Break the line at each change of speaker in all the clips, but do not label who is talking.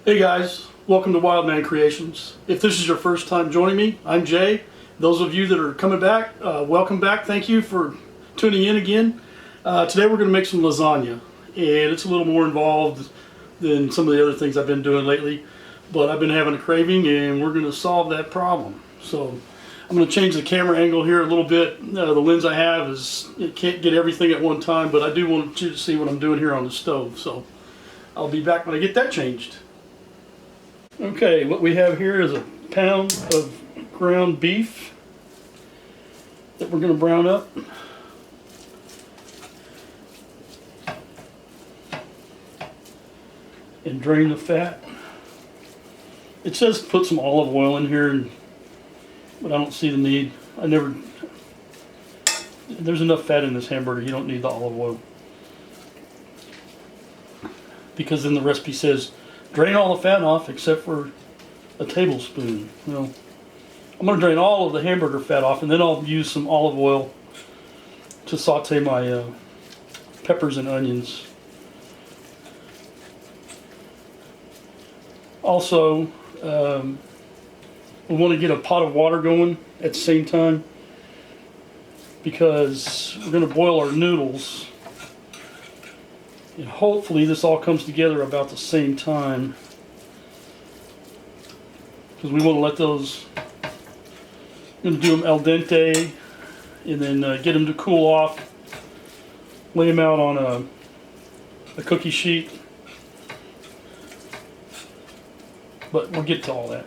Hey guys, welcome to Wildman Creations. If this is your first time joining me, I'm Jay. Those of you that are coming back, welcome back. Thank you for tuning in again. Today we're going to make some lasagna, and it's a little more involved than some of the other things I've been doing lately, but I've been having a craving and we're going to solve that problem. So I'm going to change the camera angle here a little bit. The lens I have it can't get everything at one time, but I do want you to see what I'm doing here on the stove. So I'll be back when I get that changed. Okay, what we have here is a pound of ground beef that we're going to brown up. And drain the fat. It says put some olive oil in here, but I don't see the need. There's enough fat in this hamburger, you don't need the olive oil. Because then the recipe says drain all the fat off except for a tablespoon. Well, I'm going to drain all of the hamburger fat off, and then I'll use some olive oil to saute my peppers and onions. Also, we want to get a pot of water going at the same time because we're going to boil our noodles. And hopefully this all comes together about the same time, because we want to let those, we're going to do them al dente and then get them to cool off, lay them out on a cookie sheet, but we'll get to all that.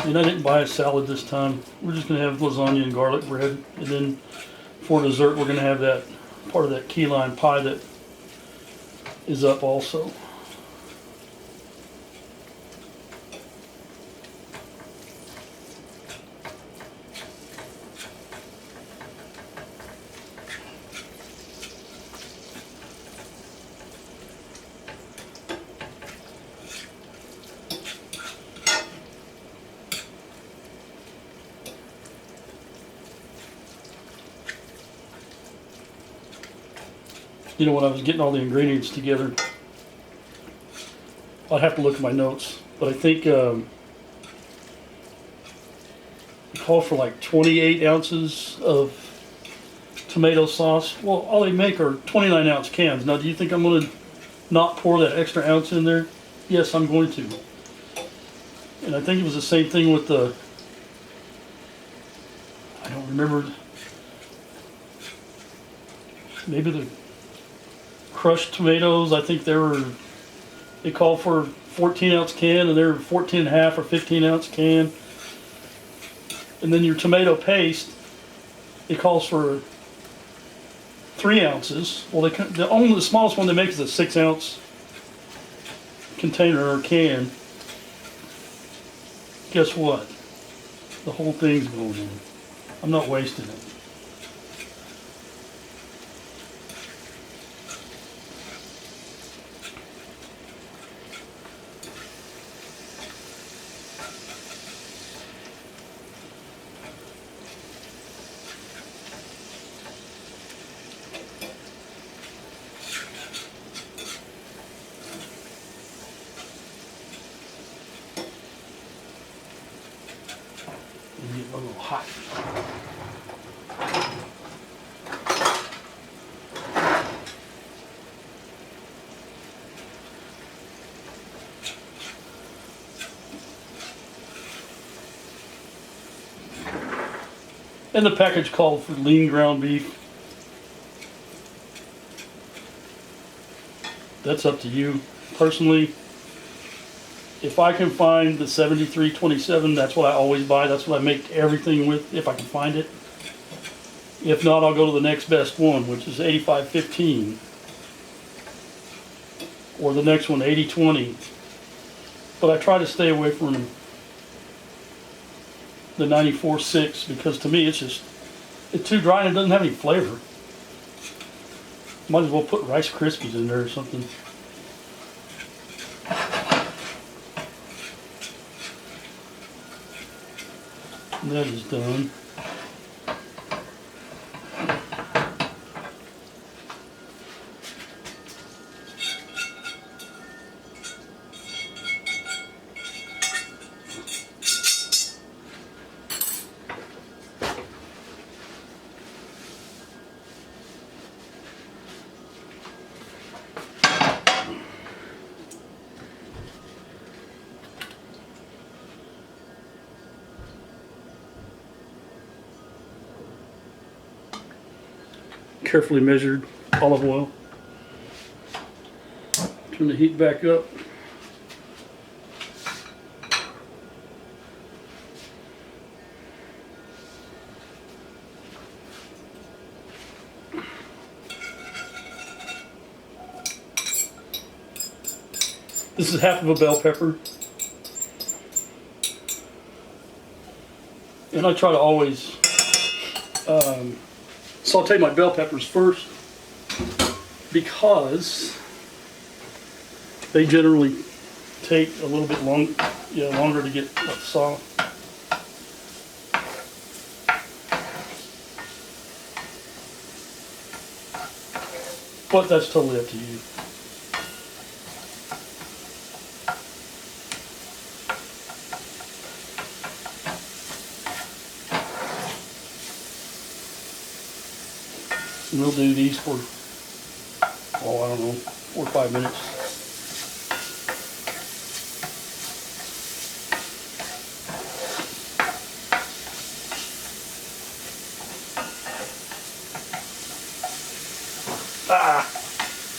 And I didn't buy a salad this time. We're just going to have lasagna and garlic bread. And then for dessert, we're going to have that part of that key lime pie that is up also. You know, when I was getting all the ingredients together, I'd have to look at my notes, but I think it called for like 28 ounces of tomato sauce. Well, all they make are 29 ounce cans. Now, do you think I'm going to not pour that extra ounce in there? Yes, I'm going to. And I think it was the same thing with the, I don't remember, maybe the crushed tomatoes. I think they called for 14 ounce can, and they're 14 and a half or 15 ounce can. And then your tomato paste, it calls for 3 ounces. Well, the smallest one they make is a 6 ounce container or can. Guess what? The whole thing's going in. I'm not wasting it. Get a little hot. And the package called for lean ground beef. That's up to you. Personally, if I can find the 7327, that's what I always buy. That's what I make everything with, if I can find it. If not, I'll go to the next best one, which is 8515. Or the next one, 8020. But I try to stay away from the 94.6 because to me it's too dry and it doesn't have any flavor. Might as well put Rice Krispies in there or something. That is done. Carefully measured olive oil. Turn the heat back up. This is half of a bell pepper. And I try to always saute my bell peppers first because they generally take a little bit longer to get soft. But that's totally up to you. And we'll do these for, oh, I don't know, 4 or 5 minutes.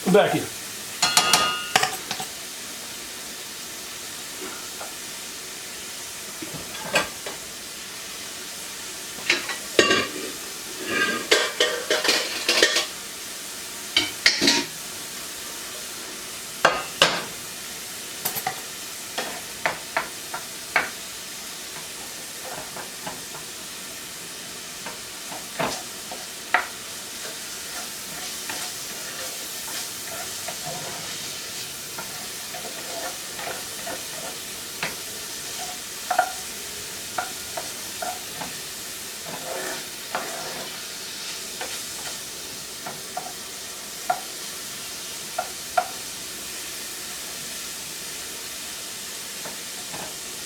Come back here.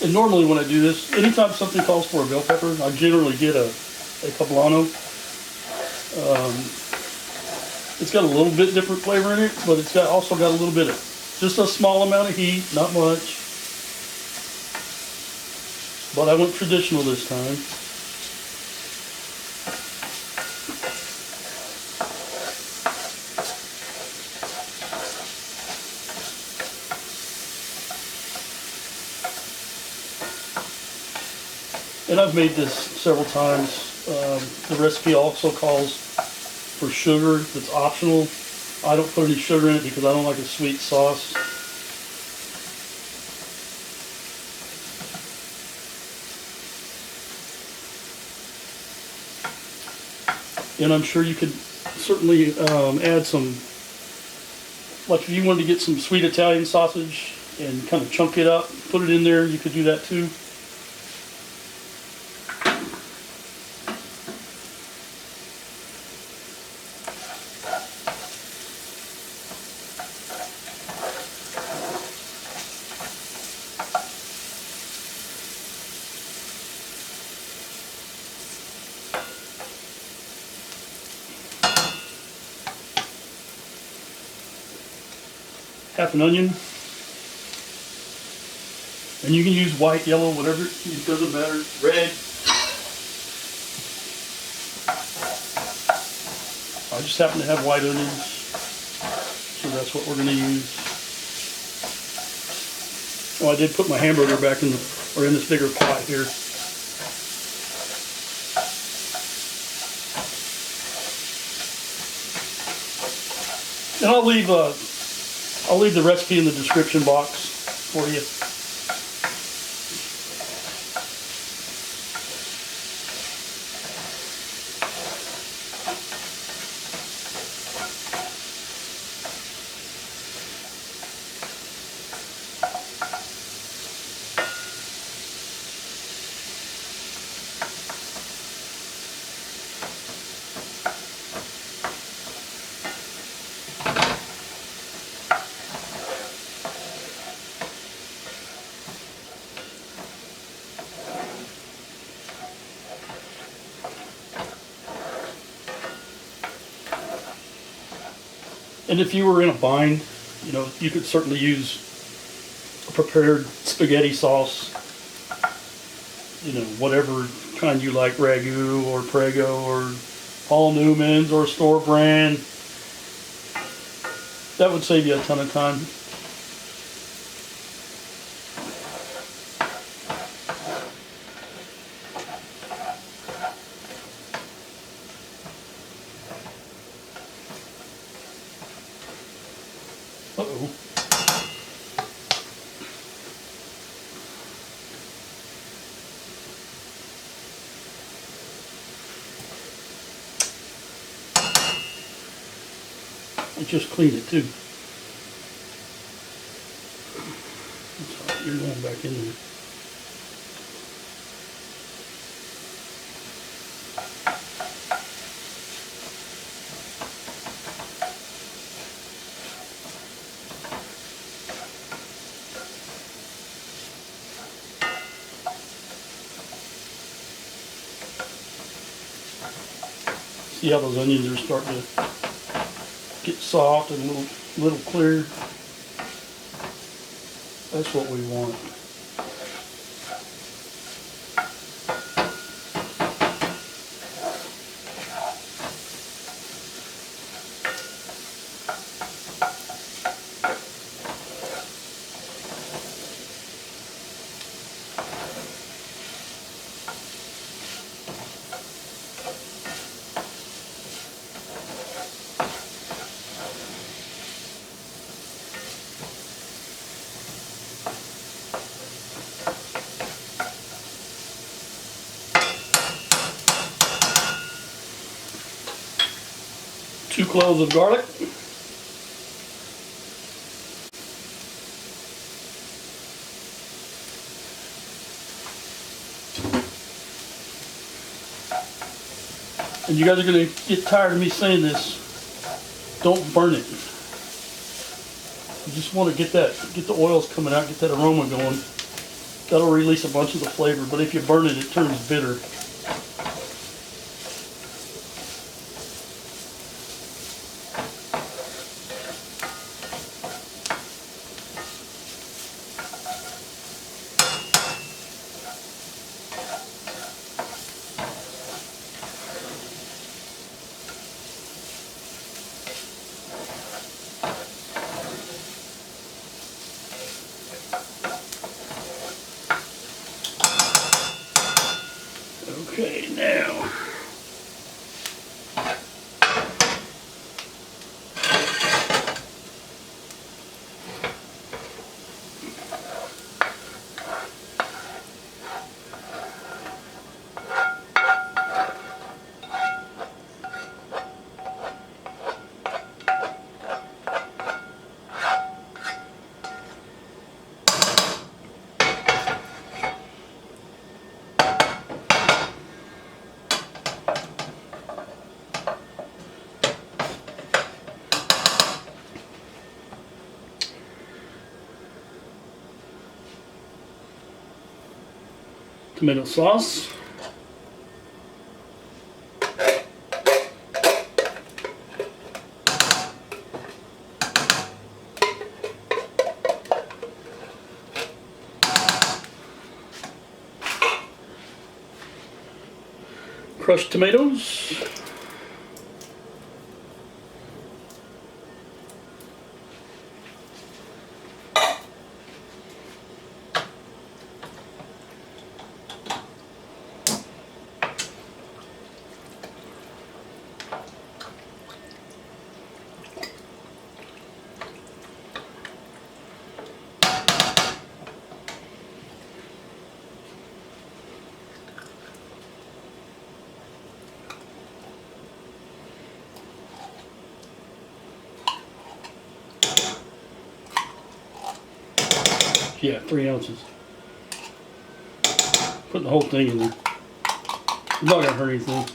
And normally when I do this, anytime something calls for a bell pepper, I generally get a poblano. It's got a little bit different flavor in it, but it's also got a little bit of, just a small amount of heat, not much. But I went traditional this time. And I've made this several times. The recipe also calls for sugar. That's optional. I don't put any sugar in it because I don't like a sweet sauce. And I'm sure you could certainly add some, like if you wanted to get some sweet Italian sausage and kind of chunk it up, put it in there, you could do that too. Half an onion, and you can use white, yellow, whatever, it doesn't matter, red. I just happen to have white onions, so that's what we're going to use. Oh, I did put my hamburger back in this bigger pot here. And I'll leave the recipe in the description box for you. And if you were in a bind, you know, you could certainly use a prepared spaghetti sauce, you know, whatever kind you like, Ragu or Prego or Paul Newman's or store brand. That would save you a ton of time. Uh-oh. I just cleaned it too. That's all right, you're going back in there. See how those onions are starting to get soft and a little clear. That's what we want. Two cloves of garlic. And you guys are going to get tired of me saying this. Don't burn it. You just want to get the oils coming out, get that aroma going. That'll release a bunch of the flavor, but if you burn it, it turns bitter. Okay, now tomato sauce. Crushed tomatoes. Yeah, 3 ounces. Putting the whole thing in there. I'm not gonna hurt anything.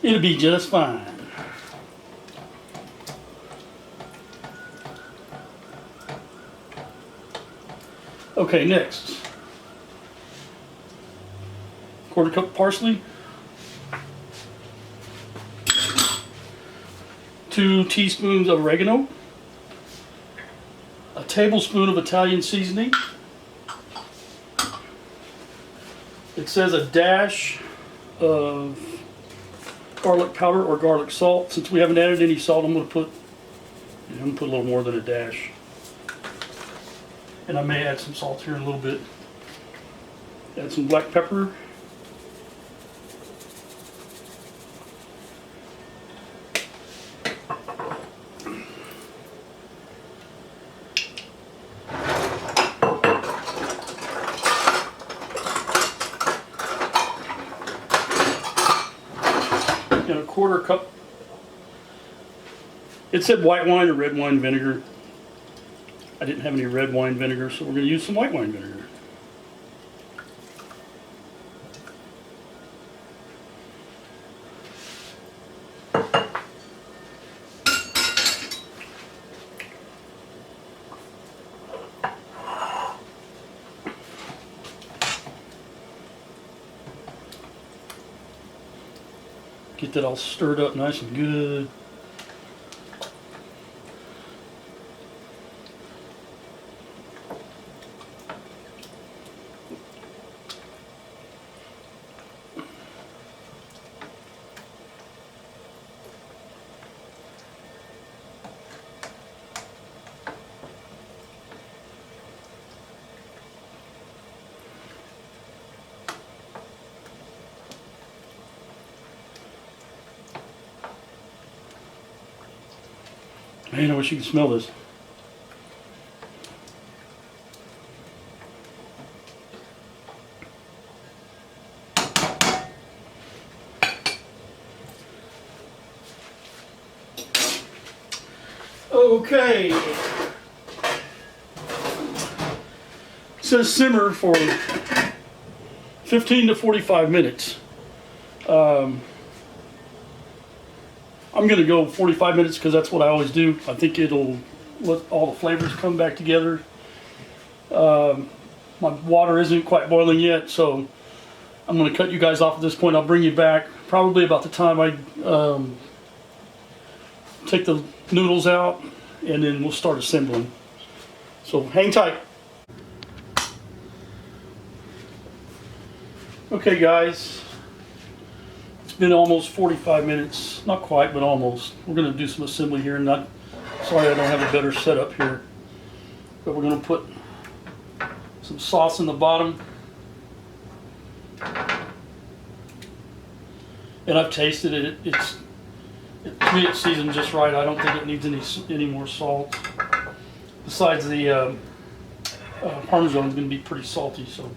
It'll be just fine. Okay, next. 1/4 cup parsley. 2 teaspoons of oregano. A tablespoon of Italian seasoning. It says a dash of garlic powder or garlic salt. Since we haven't added any salt, I'm going to put a little more than a dash. And I may add some salt here in a little bit. Add some black pepper. And a 1/4 cup. It said white wine or red wine vinegar. I didn't have any red wine vinegar, so we're going to use some white wine vinegar. Get that all stirred up nice and good. Man, I wish you could smell this. Okay. It says simmer for 15 to 45 minutes. I'm going to go 45 minutes because that's what I always do. I think it'll let all the flavors come back together. My water isn't quite boiling yet, so I'm going to cut you guys off at this point. I'll bring you back probably about the time I take the noodles out, and then we'll start assembling. So hang tight. Okay guys. It's been almost 45 minutes, not quite, but almost. We're going to do some assembly here, and sorry I don't have a better setup here. But we're going to put some sauce in the bottom. And I've tasted it. To me it's seasoned just right. I don't think it needs any more salt. Besides the Parmesan is going to be pretty salty, so.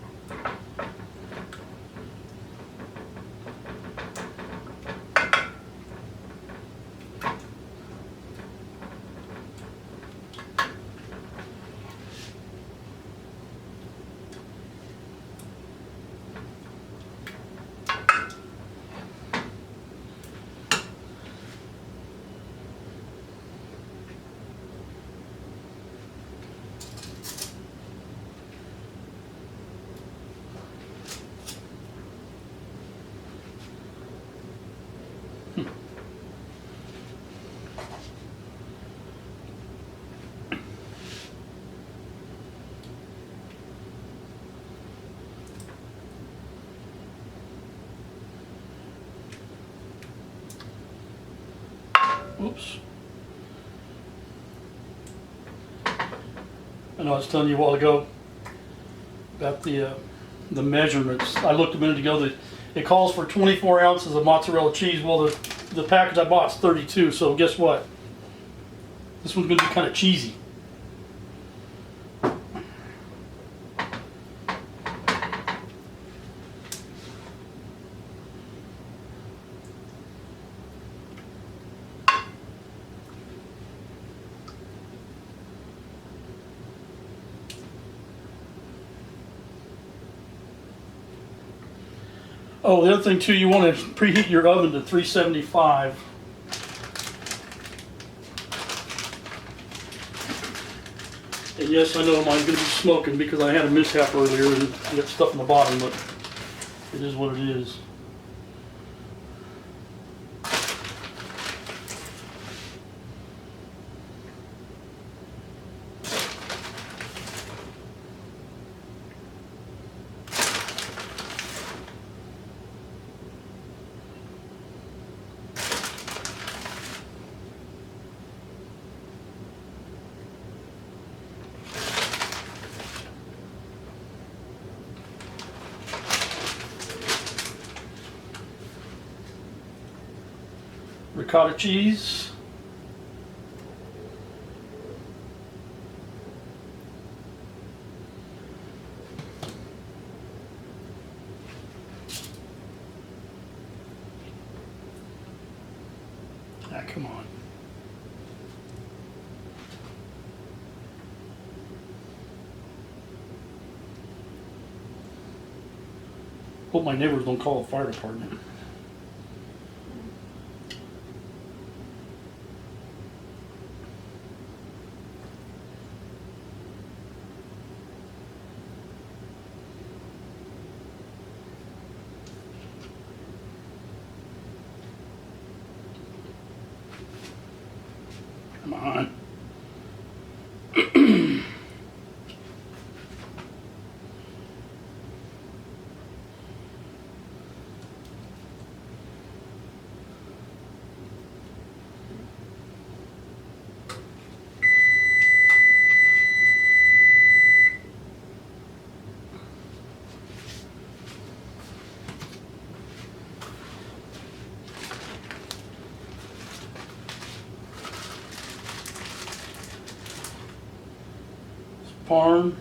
Oops. I know I was telling you a while ago about the measurements. I looked a minute ago that it calls for 24 ounces of mozzarella cheese. Well, the package I bought is 32, so guess what? This one's going to be kind of cheesy. Oh, the other thing too, you want to preheat your oven to 375. And yes, I know mine's going to be smoking because I had a mishap earlier and I got stuff in the bottom, but it is what it is. Ricotta cheese. Ah, come on. Hope my neighbors don't call the fire department. Come on. Parm.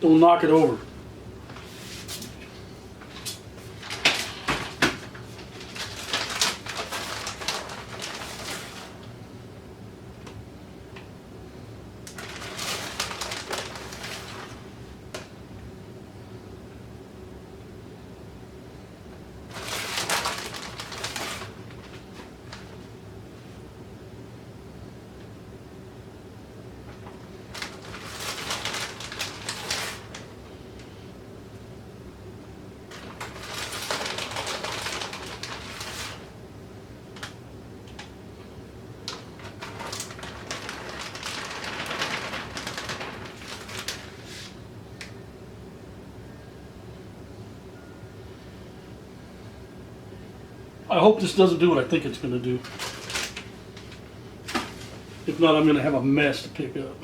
Don't knock it over. I hope this doesn't do what I think it's going to do. If not, I'm going to have a mess to pick up.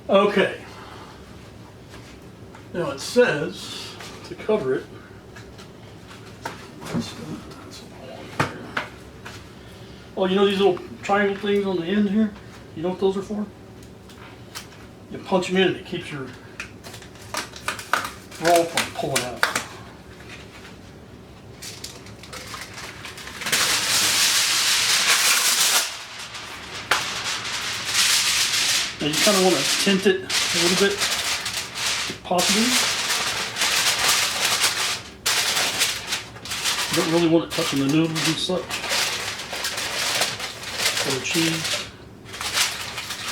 Okay. Now it says to cover it. Oh, you know these little triangle things on the end here? You know what those are for? You punch them in and it keeps your roll from pulling out. Now you kind of want to tint it a little bit, if possible. You don't really want it touching the noodles and such, or the cheese,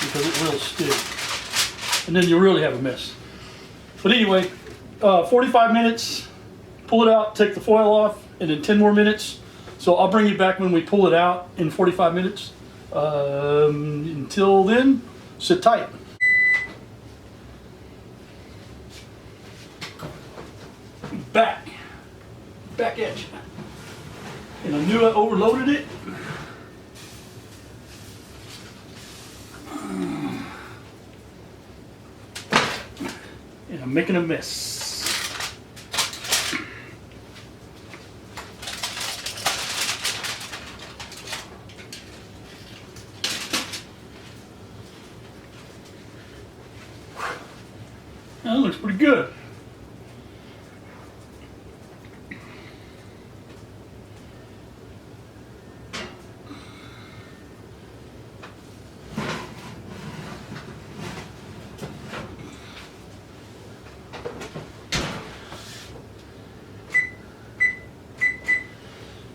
because it will stick. And then you really have a mess. But anyway, 45 minutes, pull it out, take the foil off, and then 10 more minutes. So I'll bring you back when we pull it out in 45 minutes. Until then, sit tight. Back at you. And I knew I overloaded it. And I'm making a mess. That looks pretty good.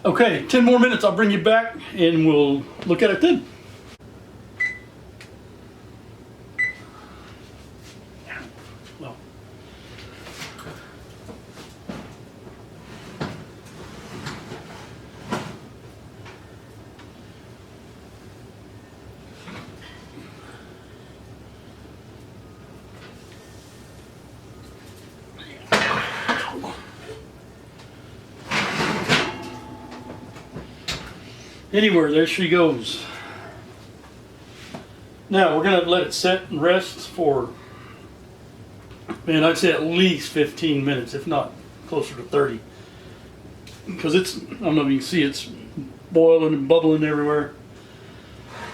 Okay, 10 more minutes, I'll bring you back and we'll look at it then. Well. Anywhere, there she goes. Now we're gonna let it set and rest for, man, I'd say at least 15 minutes, if not closer to 30. Because it's, I don't know if you can see, it's boiling and bubbling everywhere.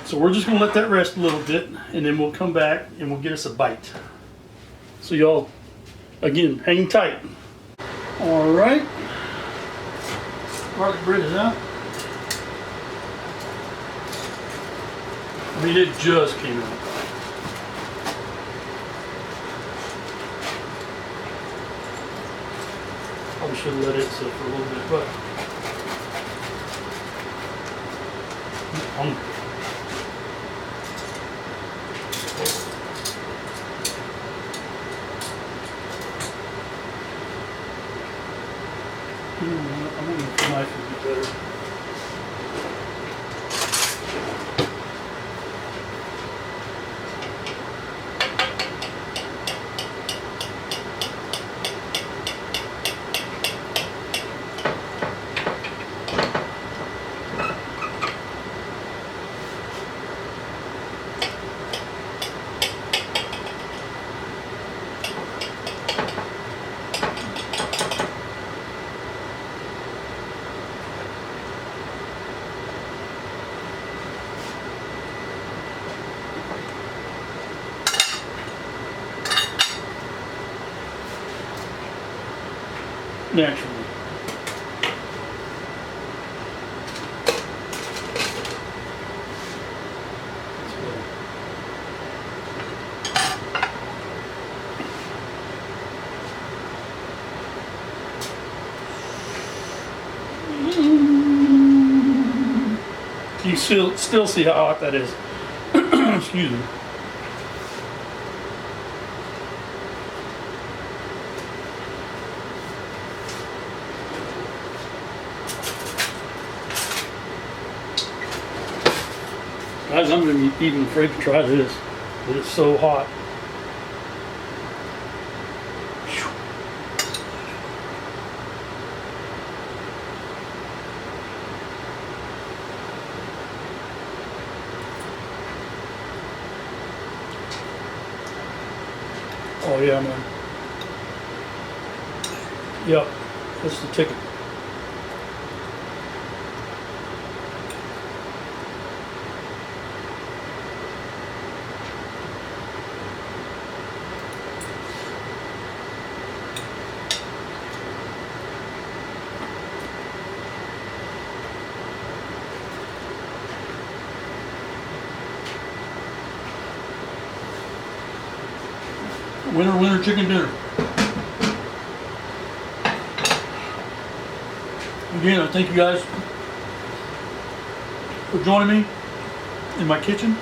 So we're just gonna let that rest a little bit and then we'll come back and we'll get us a bite. So y'all, again, hang tight. All right, garlic bread is out. I mean, it just came out. Probably should have let it sit for a little bit, but I'm hungry. You know what? I wonder if the knife would be better. naturally. You still see how hot that is. Excuse me. Guys, I'm going to be even afraid to try this. It is so hot. Oh yeah, man. Yep, that's the ticket. Winner, winner, chicken dinner. Again, I thank you guys for joining me in my kitchen.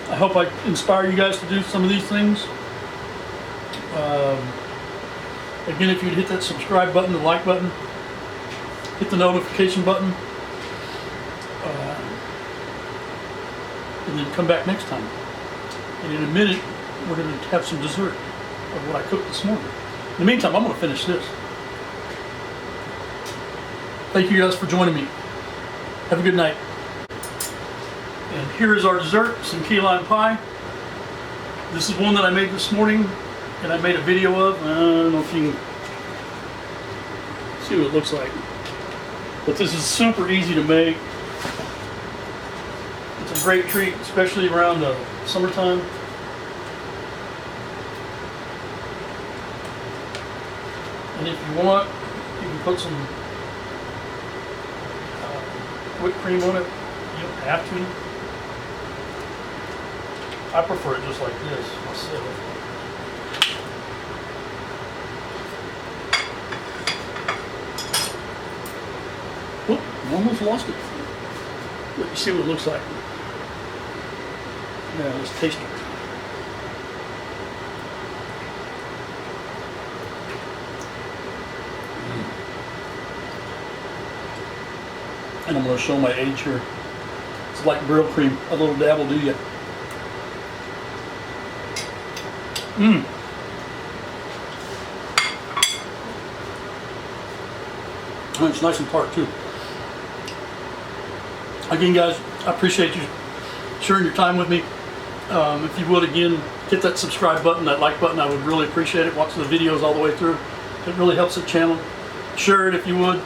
I hope I inspire you guys to do some of these things. Again, if you'd hit that subscribe button, the like button, hit the notification button, and then come back next time. And in a minute, we're going to have some dessert of what I cooked this morning. In the meantime, I'm going to finish this. Thank you guys for joining me. Have a good night. And here is our dessert, some key lime pie. This is one that I made this morning and I made a video of. I don't know if you can see what it looks like. But this is super easy to make. It's a great treat, especially around the summertime. And if you want, you can put some whipped cream on it. You don't have to. I prefer it just like this myself. Whoop, I almost lost it. Let me see what it looks like. Now let's taste it. And I'm going to show my age here. It's like grill cream. A little dab will do ya. Mmm. And it's nice and tart too. Again, guys, I appreciate you sharing your time with me. If you would, again, hit that subscribe button, that like button. I would really appreciate it. Watch the videos all the way through. It really helps the channel. Share it if you would.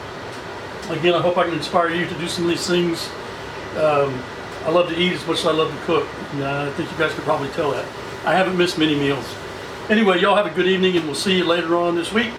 Again, I hope I can inspire you to do some of these things. I love to eat as much as I love to cook. And I think you guys could probably tell that. I haven't missed many meals. Anyway, y'all have a good evening, and we'll see you later on this week.